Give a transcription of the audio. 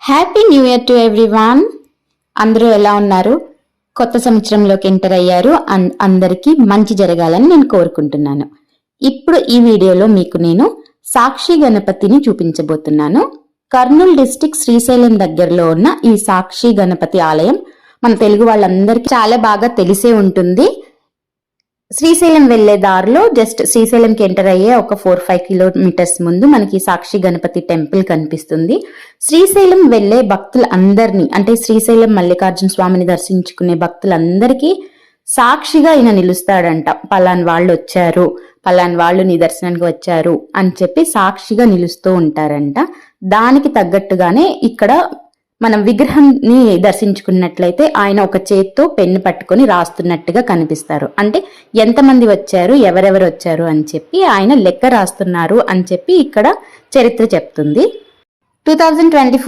Happy new year to everyone. అందరూ ఎలా ఉన్నారు? కొత్త సంవత్సరంలోకి ఎంటర్ అయ్యారు. అందరికీ మంచి జరగాలని నేను కోరుకుంటున్నాను. ఇప్పుడు ఈ వీడియోలో మీకు నేను సాక్షి గణపతిని చూపించబోతున్నాను. కర్నూలు డిస్టిక్ శ్రీశైలం దగ్గరలో ఉన్న ఈ సాక్షి గణపతి ఆలయం మన తెలుగు వాళ్ళందరికీ చాలా బాగా తెలిసే ఉంటుంది. శ్రీశైలం వెళ్లే దారిలో జస్ట్ శ్రీశైలంకి ఎంటర్ అయ్యే ఒక 4-5 కిలోమీటర్స్ ముందు మనకి సాక్షి గణపతి టెంపుల్ కనిపిస్తుంది. శ్రీశైలం వెళ్లే భక్తులందరినీ, అంటే శ్రీశైలం మల్లికార్జున స్వామిని దర్శించుకునే భక్తులందరికీ సాక్షిగా ఈయన నిలుస్తాడంట. పలాన్ వాళ్ళు వచ్చారు, పలాన్ వాళ్ళు నీ దర్శనానికి వచ్చారు అని చెప్పి సాక్షిగా నిలుస్తూ ఉంటారంట. దానికి తగ్గట్టుగానే ఇక్కడ మనం విగ్రహాన్ని దర్శించుకున్నట్లయితే ఆయన ఒక చేత్తో పెన్ను పట్టుకొని రాస్తున్నట్టుగా కనిపిస్తారు. అంటే ఎంతమంది వచ్చారు, ఎవరెవరు వచ్చారు అని చెప్పి ఆయన లెక్క రాస్తున్నారు అని చెప్పి ఇక్కడ చరిత్ర చెప్తుంది. 2024